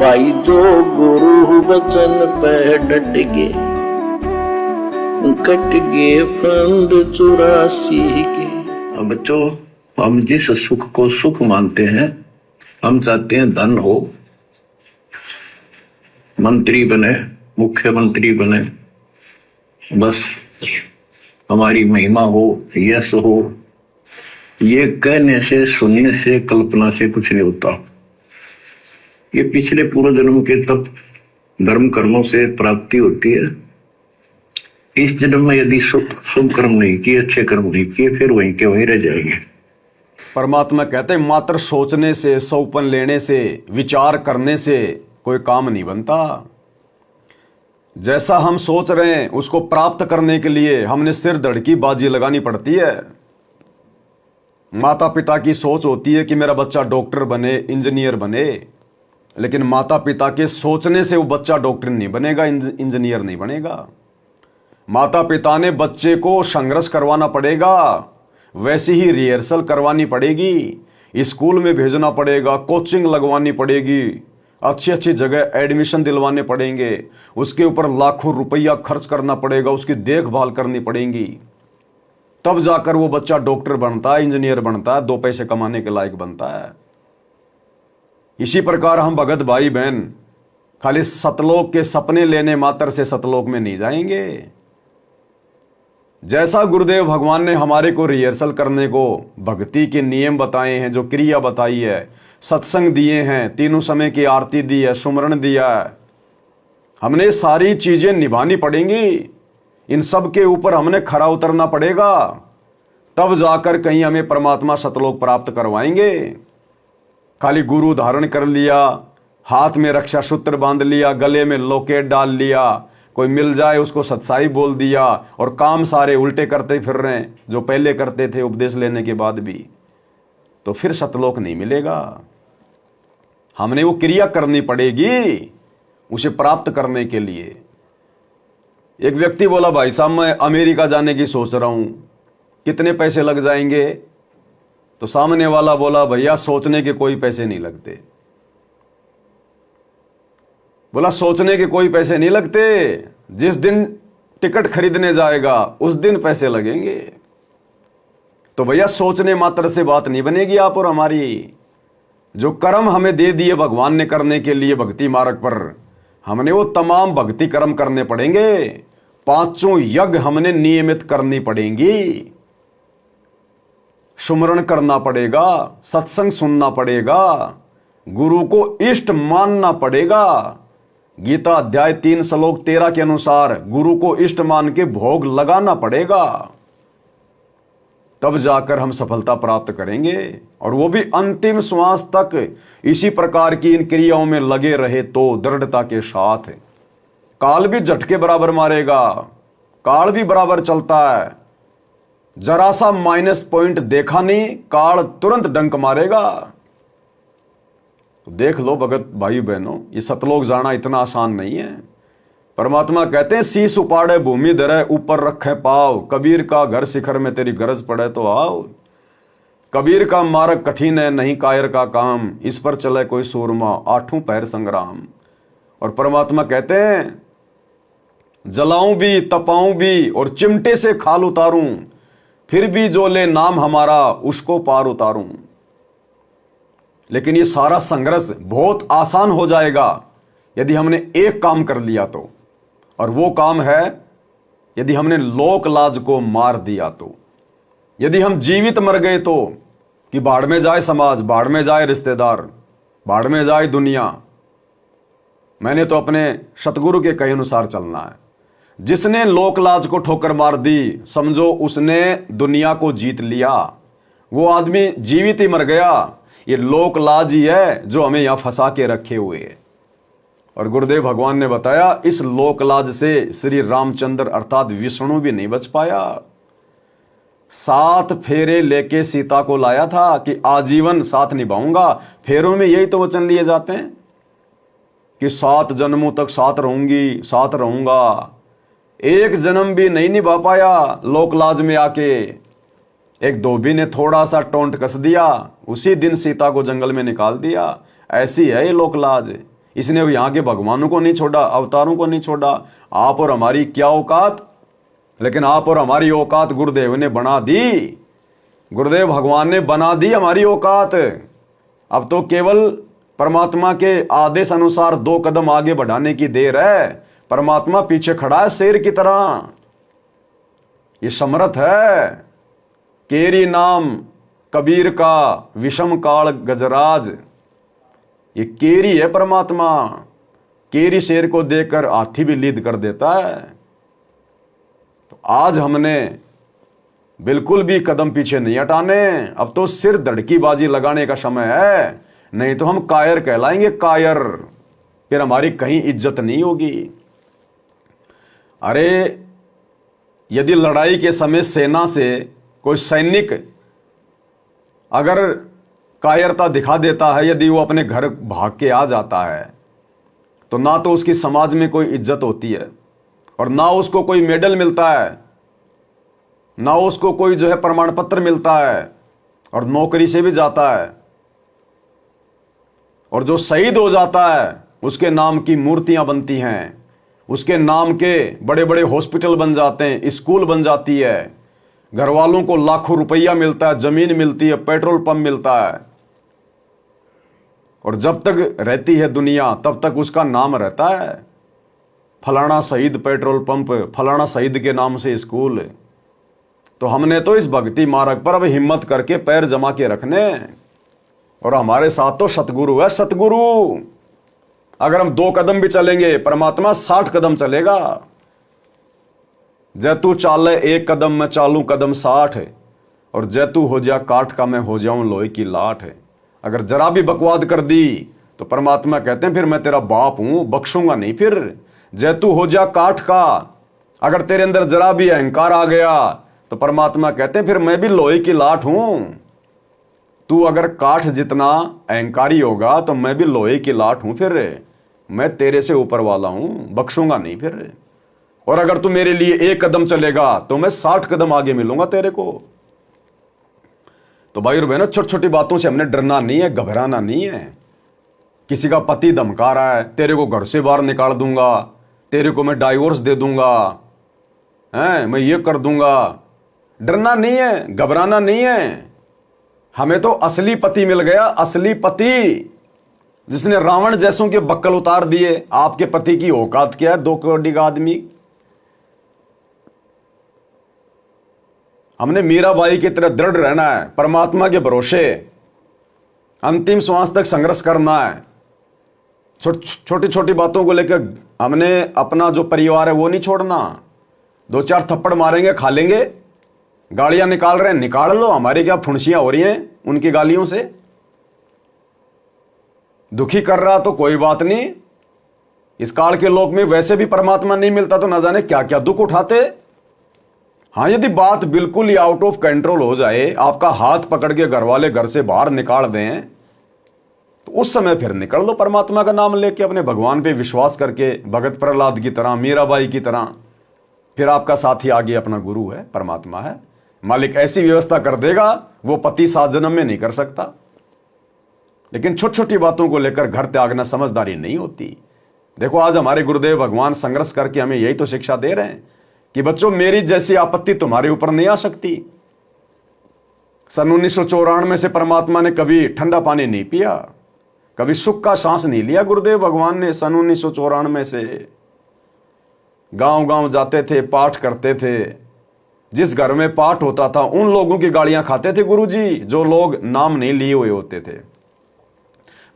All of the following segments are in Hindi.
भाई जो गुरु बचन पे डट गे, कट गे फंद 84 के। अब बच्चों, हम जिस सुख को सुख मानते हैं, हम चाहते हैं धन हो, मंत्री बने, मुख्यमंत्री बने, बस हमारी महिमा हो, यश हो। ये कहने से, सुनने से, कल्पना से कुछ नहीं होता। ये पिछले पूर्व जन्म के तप धर्म कर्मों से प्राप्ति होती है। इस जन्म में यदि शुभ कर्म नहीं किए, अच्छे कर्म नहीं किए, फिर वहीं के वहीं रह जाएंगे। परमात्मा कहते हैं मात्र सोचने से, सौपन लेने से, विचार करने से कोई काम नहीं बनता। जैसा हम सोच रहे हैं उसको प्राप्त करने के लिए हमने सिर धड़ की बाजी लगानी पड़ती है। माता पिता की सोच होती है कि मेरा बच्चा डॉक्टर बने, इंजीनियर बने, लेकिन माता पिता के सोचने से वो बच्चा डॉक्टर नहीं बनेगा, इंजीनियर नहीं बनेगा। माता पिता ने बच्चे को संघर्ष करवाना पड़ेगा, वैसी ही रिहर्सल करवानी पड़ेगी, स्कूल में भेजना पड़ेगा, कोचिंग लगवानी पड़ेगी, अच्छी अच्छी जगह एडमिशन दिलवाने पड़ेंगे, उसके ऊपर लाखों रुपया खर्च करना पड़ेगा, उसकी देखभाल करनी पड़ेगी, तब जाकर वो बच्चा डॉक्टर बनता है, इंजीनियर बनता है, दो पैसे कमाने के लायक बनता है। इसी प्रकार हम भगत भाई बहन खाली सतलोक के सपने लेने मात्र से सतलोक में नहीं जाएंगे। जैसा गुरुदेव भगवान ने हमारे को रिहर्सल करने को भक्ति के नियम बताए हैं, जो क्रिया बताई है, सत्संग दिए हैं, तीनों समय की आरती दी है, सुमरण दिया है, हमने सारी चीजें निभानी पड़ेंगी। इन सब के ऊपर हमने खरा उतरना पड़ेगा, तब जाकर कहीं हमें परमात्मा सतलोक प्राप्त करवाएंगे। खाली गुरु धारण कर लिया, हाथ में रक्षा सूत्र बांध लिया, गले में लॉकेट डाल लिया, कोई मिल जाए उसको सच्चाई बोल दिया और काम सारे उल्टे करते फिर रहे हैं जो पहले करते थे उपदेश लेने के बाद भी, तो फिर सतलोक नहीं मिलेगा। हमने वो क्रिया करनी पड़ेगी उसे प्राप्त करने के लिए। एक व्यक्ति बोला, भाई साहब मैं अमेरिका जाने की सोच रहा हूं, कितने पैसे लग जाएंगे? तो सामने वाला बोला, भैया सोचने के कोई पैसे नहीं लगते। बोला, सोचने के कोई पैसे नहीं लगते, जिस दिन टिकट खरीदने जाएगा उस दिन पैसे लगेंगे। तो भैया सोचने मात्र से बात नहीं बनेगी आप और हमारी। जो कर्म हमें दे दिए भगवान ने करने के लिए भक्ति मार्ग पर, हमने वो तमाम भक्ति कर्म करने पड़ेंगे। पांचों यज्ञ हमने नियमित करनी पड़ेंगी, सुमरण करना पड़ेगा, सत्संग सुनना पड़ेगा, गुरु को इष्ट मानना पड़ेगा। गीता अध्याय 3 श्लोक 13 के अनुसार गुरु को इष्ट मान के भोग लगाना पड़ेगा, तब जाकर हम सफलता प्राप्त करेंगे। और वो भी अंतिम श्वास तक इसी प्रकार की इन क्रियाओं में लगे रहे तो दृढ़ता के साथ। काल भी झटके बराबर मारेगा, काल भी बराबर चलता है, जरा सा माइनस पॉइंट देखा नहीं, काल तुरंत डंक मारेगा। तो देख लो भगत भाई बहनों, ये सतलोक जाना इतना आसान नहीं है। परमात्मा कहते हैं, शीश उपाड़े भूमि धरे, ऊपर रखे पाव, कबीर का घर शिखर में तेरी गरज पड़े तो आओ। कबीर का मार्ग कठिन है, नहीं कायर का काम, इस पर चले कोई सूरमा, आठों पैर संग्राम। और परमात्मा कहते हैं, जलाऊं भी, तपाऊं भी और चिमटे से खाल उतारूं, फिर भी जो ले नाम हमारा उसको पार उतारूं। लेकिन ये सारा संघर्ष बहुत आसान हो जाएगा यदि हमने एक काम कर लिया तो, और वो काम है यदि हमने लोक लाज को मार दिया तो। यदि हम जीवित मर गए तो, कि बाढ़ में जाए समाज, बाढ़ में जाए रिश्तेदार, बाढ़ में जाए दुनिया, मैंने तो अपने सतगुरु के कहे अनुसार चलना है। जिसने लोक लाज को ठोकर मार दी, समझो उसने दुनिया को जीत लिया, वो आदमी जीवित ही मर गया। ये लोक लाज ही है जो हमें यहां फंसा के रखे हुए है। और गुरुदेव भगवान ने बताया, इस लोक लाज से श्री रामचंद्र अर्थात विष्णु भी नहीं बच पाया। 7 फेरे लेके सीता को लाया था कि आजीवन साथ निभाऊंगा। फेरों में यही तो वचन लिए जाते हैं कि 7 जन्मों तक साथ रहूंगी, साथ रहूंगा। एक जन्म भी नहीं निभा पाया लोक लाज में आके। एक धोबी ने थोड़ा सा टोंट कस दिया, उसी दिन सीता को जंगल में निकाल दिया। ऐसी है ये लोक लाज। इसने यहाँ के भगवानों को नहीं छोड़ा, अवतारों को नहीं छोड़ा। आप और हमारी क्या औकात, लेकिन आप और हमारी औकात गुरुदेव ने बना दी, गुरुदेव भगवान ने बना दी हमारी औकात। अब तो केवल परमात्मा के आदेश अनुसार 2 कदम आगे बढ़ाने की देर है। परमात्मा पीछे खड़ा है शेर की तरह, ये समर्थ है। केरी नाम कबीर का विषम काल गजराज, ये केरी है परमात्मा। केरी शेर को देखकर हाथी भी लीद कर देता है। तो आज हमने बिल्कुल भी कदम पीछे नहीं हटाने, अब तो सिर धड़की बाजी लगाने का समय है, नहीं तो हम कायर कहलाएंगे, कायर। फिर हमारी कहीं इज्जत नहीं होगी। अरे यदि लड़ाई के समय सेना से कोई सैनिक अगर कायरता दिखा देता है, यदि वो अपने घर भाग के आ जाता है, तो ना तो उसकी समाज में कोई इज्जत होती है, और ना उसको कोई मेडल मिलता है, ना उसको कोई जो है प्रमाण पत्र मिलता है, और नौकरी से भी जाता है। और जो शहीद हो जाता है उसके नाम की मूर्तियां बनती हैं, उसके नाम के बड़े बड़े हॉस्पिटल बन जाते हैं, स्कूल बन जाती है, घर वालों को लाखों रुपया मिलता है, जमीन मिलती है, पेट्रोल पंप मिलता है। और जब तक रहती है दुनिया तब तक उसका नाम रहता है, फलाना शहीद पेट्रोल पंप, फलाना शहीद के नाम से स्कूल। तो हमने तो इस भक्ति मार्ग पर अब हिम्मत करके पैर जमा के रखने, और हमारे साथ तो सतगुरु है, सतगुरु। अगर हम 2 कदम भी चलेंगे, परमात्मा 60 कदम चलेगा। जै तू चाले 1 कदम, मैं चालू कदम 60 है, और जै तू हो जा काठ का, मैं हो जाऊं लोहे की लाठ है। अगर जरा भी बकवाद कर दी तो परमात्मा कहते हैं फिर मैं तेरा बाप हूं, बख्शूंगा नहीं फिर। जै तू हो जा काठ का, अगर तेरे अंदर जरा भी अहंकार आ गया तो परमात्मा कहते हैं फिर मैं भी लोहे की लाठ हूं। तू अगर काठ जितना अहंकारी होगा तो मैं भी लोहे की लाठ हूं, फिर मैं तेरे से ऊपर वाला हूं, बख्शूंगा नहीं फिर। और अगर तू मेरे लिए 1 कदम चलेगा तो मैं 60 कदम आगे मिलूंगा तेरे को। तो भाई और बहनों, छोटी छोटी बातों से हमने डरना नहीं है, घबराना नहीं है। किसी का पति धमका रहा है, तेरे को घर से बाहर निकाल दूंगा, तेरे को मैं डाइवोर्स दे दूंगा, हैं मैं ये कर दूंगा, डरना नहीं है, घबराना नहीं है। हमें तो असली पति मिल गया, असली पति, जिसने रावण जैसों के बक्कल उतार दिए। आपके पति की औकात क्या है? 2 करोड़ का आदमी। हमने मीराबाई की तरह दृढ़ रहना है, परमात्मा के भरोसे अंतिम श्वास तक संघर्ष करना है। छोटी छोटी बातों को लेकर हमने अपना जो परिवार है वो नहीं छोड़ना। 2-4 थप्पड़ मारेंगे, खा लेंगे। गालियां निकाल रहे हैं, निकाल लो, हमारी क्या फुंसियां हो रही हैं उनकी गालियों से। दुखी कर रहा तो कोई बात नहीं, इस काल के लोक में वैसे भी परमात्मा नहीं मिलता तो न जाने क्या क्या दुख उठाते। हाँ, यदि बात बिल्कुल ही आउट ऑफ कंट्रोल हो जाए, आपका हाथ पकड़ के घर वाले घर से बाहर निकाल दें, तो उस समय फिर निकल दो परमात्मा का नाम लेके, अपने भगवान पे विश्वास करके, भगत प्रहलाद की तरह, मीराबाई की तरह। फिर आपका साथी आगे अपना गुरु है, परमात्मा है। मालिक ऐसी व्यवस्था कर देगा वो पति 7 जन्म में नहीं कर सकता। लेकिन छोटी छोटी बातों को लेकर घर त्यागना समझदारी नहीं होती। देखो, आज हमारे गुरुदेव भगवान संघर्ष करके हमें यही तो शिक्षा दे रहे हैं कि बच्चों, मेरी जैसी आपत्ति तुम्हारे ऊपर नहीं आ सकती। सन 1994 से परमात्मा ने कभी ठंडा पानी नहीं पिया, कभी सुख का सांस नहीं लिया। गुरुदेव भगवान ने सन 1994 से गांव गांव जाते थे, पाठ करते थे। जिस घर में पाठ होता था उन लोगों की गालियां खाते थे गुरुजी, जो लोग नाम नहीं लिए हुए होते थे।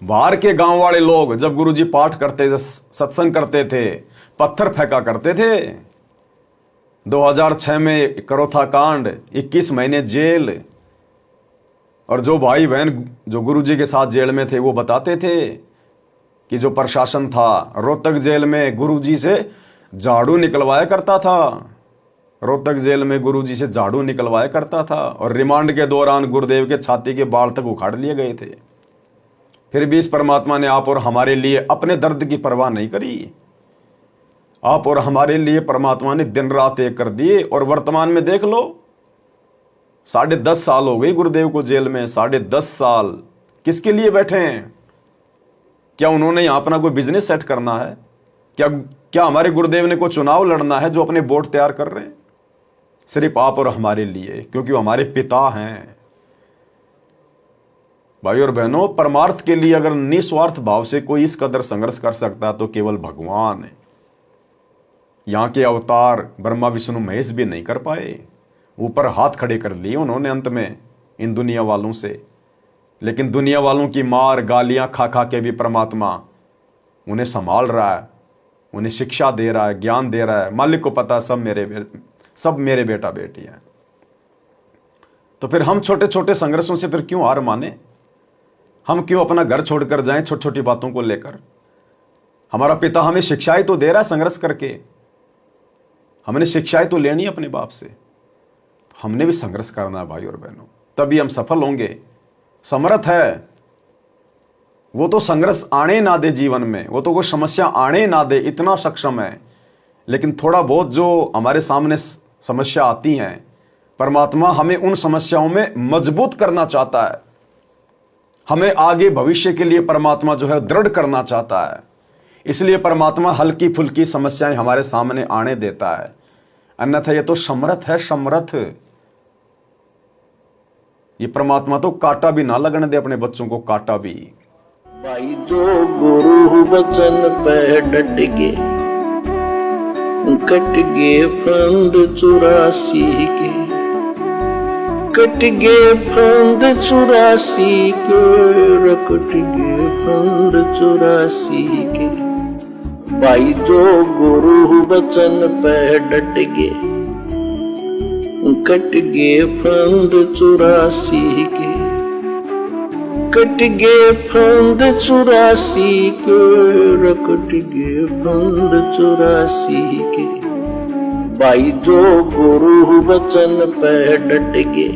बाहर के गांव वाले लोग जब गुरुजी पाठ करते थे, सत्संग करते थे, पत्थर फेंका करते थे। 2006 में करोथा कांड, 21 महीने जेल। और जो भाई बहन जो गुरुजी के साथ जेल में थे वो बताते थे कि जो प्रशासन था रोहतक जेल में गुरुजी से झाड़ू निकलवाया करता था। रोहतक जेल में गुरुजी से झाड़ू निकलवाया करता था, और रिमांड के दौरान गुरुदेव के छाती के बाल तक उखाड़ लिए गए थे। फिर भी इस परमात्मा ने आप और हमारे लिए अपने दर्द की परवाह नहीं करी। आप और हमारे लिए परमात्मा ने दिन रात एक कर दिए। और वर्तमान में देख लो, 10.5 साल हो गई गुरुदेव को जेल में। 10.5 साल किसके लिए बैठे हैं? क्या उन्होंने यहां अपना कोई बिजनेस सेट करना है? क्या हमारे गुरुदेव ने कोई चुनाव लड़ना है जो अपने बोर्ड तैयार कर रहे हैं सिर्फ आप और हमारे लिए, क्योंकि वो हमारे पिता हैं। भाई और बहनों, परमार्थ के लिए अगर निस्वार्थ भाव से कोई इस कदर संघर्ष कर सकता है तो केवल भगवान है। यहां के अवतार ब्रह्मा विष्णु महेश भी नहीं कर पाए, ऊपर हाथ खड़े कर लिए उन्होंने अंत में इन दुनिया वालों से। लेकिन दुनिया वालों की मार गालियां खा खा के भी परमात्मा उन्हें संभाल रहा है, उन्हें शिक्षा दे रहा है, ज्ञान दे रहा है। मालिक को पता सब मेरे बेटा बेटी हैं। तो फिर हम छोटे छोटे संघर्षों से फिर क्यों हार माने? हम क्यों अपना घर छोड़कर जाएं छोटी छोटी बातों को लेकर? हमारा पिता हमें शिक्षाएं तो दे रहा है संघर्ष करके, हमने शिक्षाएं तो लेनी अपने बाप से, तो हमने भी संघर्ष करना है भाई और बहनों, तभी हम सफल होंगे। समर्थ है वो तो संघर्ष आने ना दे जीवन में, वो तो कोई समस्या आने ना दे, इतना सक्षम है। लेकिन थोड़ा बहुत जो हमारे सामने समस्या आती हैं, परमात्मा हमें उन समस्याओं में मजबूत करना चाहता है, हमें आगे भविष्य के लिए परमात्मा जो है दृढ़ करना चाहता है। इसलिए परमात्मा हल्की फुल्की समस्याएं हमारे सामने आने देता है, अन्यथा ये तो समर्थ है, समर्थ। ये परमात्मा तो कांटा भी ना लगने दे अपने बच्चों को, कांटा भी। भाई जो गुरु बचन पे डट गे, कट गे फंद 84 के, कट गे फंद 84 के, रकट गे फंद 84 के। भाई जो गुरु बचन पे डट गे, कट गे फंद 84 के, कट गे फंद 84 के, रकट गे फंद 84 के। भाई जो गुरु बचन पे डट गे,